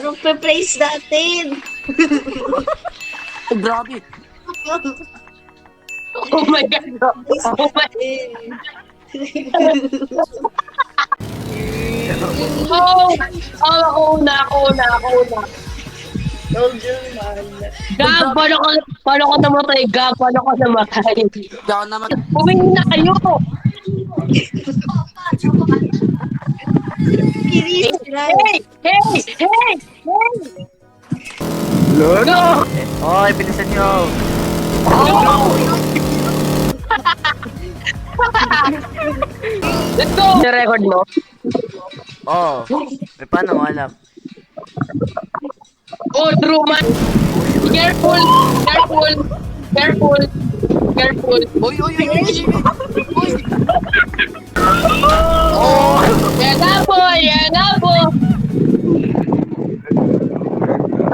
Anong pe-praise natin? Oh, grabe. Oh my God. Oh my Oh! Oh, ako na. Soldier man. Gab, paano ka namatay? Gab, paano ka namatay? Hindi ako naman. Humingi na kayo! Finish lang. Hey! Lolo! Oy, bilisan nyo! Let's go! Record mo? Oh, eh, paano mo alam? Oh, Truman! Careful! Uy! Oh! Yan na po!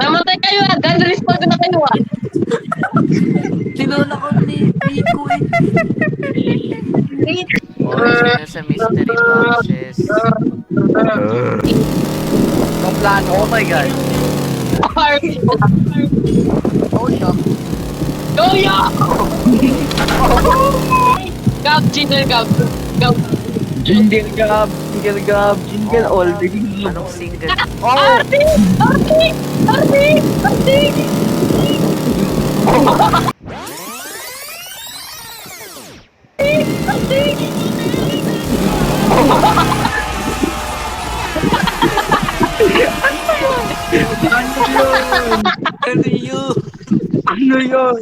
Namatay kayo ah! Gun respawn ko na kayo ah! Sinula ko ni Rico eh. Oh, sino sa mystery boxes? Ang plano. Oh my god! Oh, yeah. Goya! Gab, jingle Gab. Jingle all the Anong single? Oh! Arti! Ano yun? Ano yun?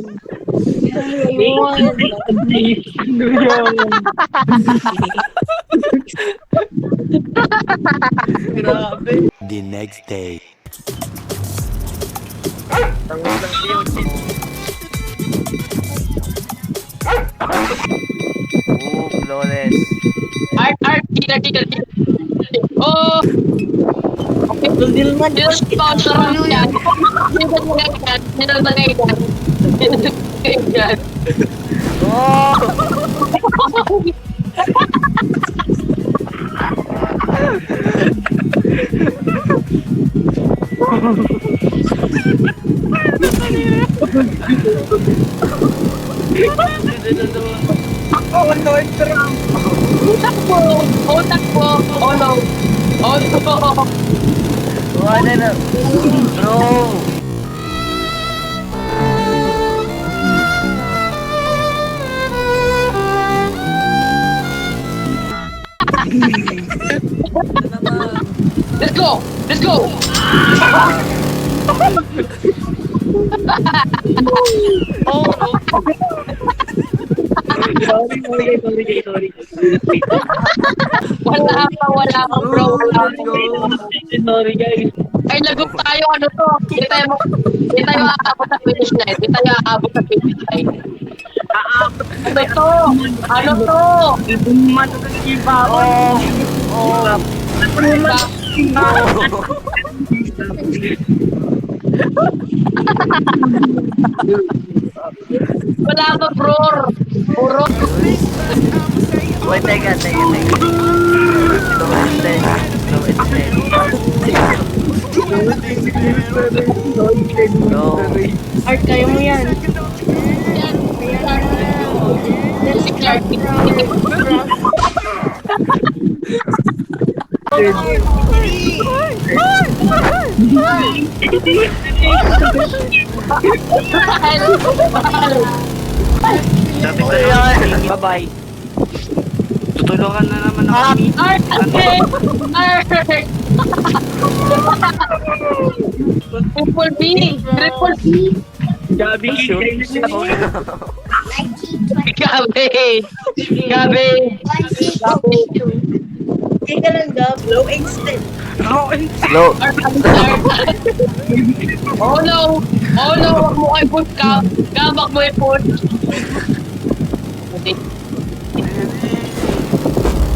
Grabe. The next day. Oh, flawless. Art, tigil. Oh! Dil man. Sino sponsor mo yan? Sino tagay yan? Oh! Takbo! Oh no! Oh, ano na? Bro! Let's go! Sorry. Wala pa bro, Sorry guys. Ay, lagot tayo, ano to? Hindi tayo aabot sa finish line. Ano to? Wala pa, bro. Puro. Wait, teka. Slow and steady. No. Art, kaya mo yan. Si Clark. Bye-bye. Tutulungan na naman ako. Art! Triple B! Gabi, shoot. Gabi! Teka lang, Gab. Low instant. Slow. Oh no! Wag mo kayo push ka! Gabak mo yung push!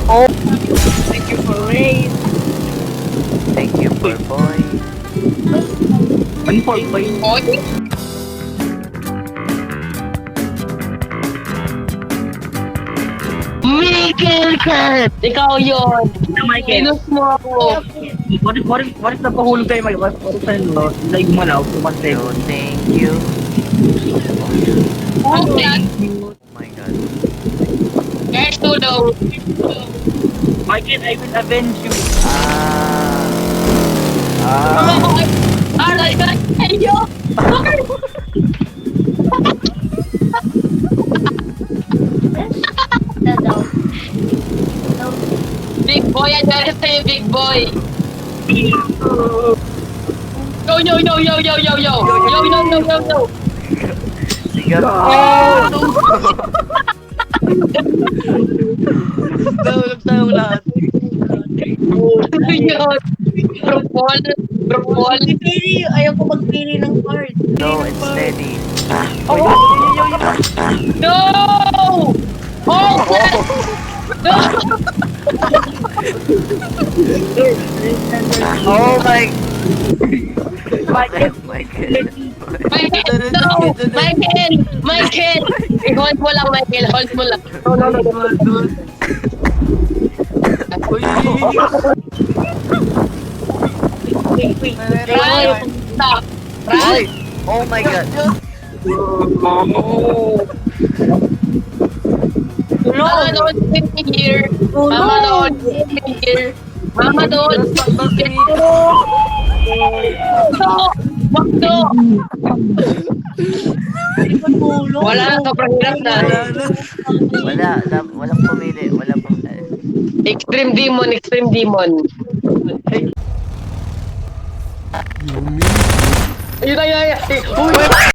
Oh. Thank you for rain. Thank you for point. Okay? Me! Michael Cat! Ikaw yun! Michael. Inus mo ako! What if napahulog tayo, Michael? What if tayo, hindi gumalaw? Tumaste. So, thank you. Oh my god. Guys, tulong! Michael, I will avenge you. Aray ka! Ayo! Big boy, andyan sa'yo, big boy! Yo, yo, yo, yo, yo, yo, yo! Yo, yo, yo, yo, yo! Siguro. Nahulog tayong lahat. Yun! Propol! Propol! Pili, ayaw ko magpili ng card. Slow and steady. No! Oh, shit! No! Oh my. Michael. Michael. Michael! No! Michael! Michael! I-hold mo lang, Michael. Hold mo lang. No. Uy. Wait. Right! Stop! Right! Oh my god. Mama, don't hit me here. Mama, don't hit me here. Mama, don't hit me here. No! Wag no! Wala na, sobrang hirap na. Walang pumili. Wala pang. Extreme Demon, Extreme Demon. Ayun, ayun, ayun. Uy!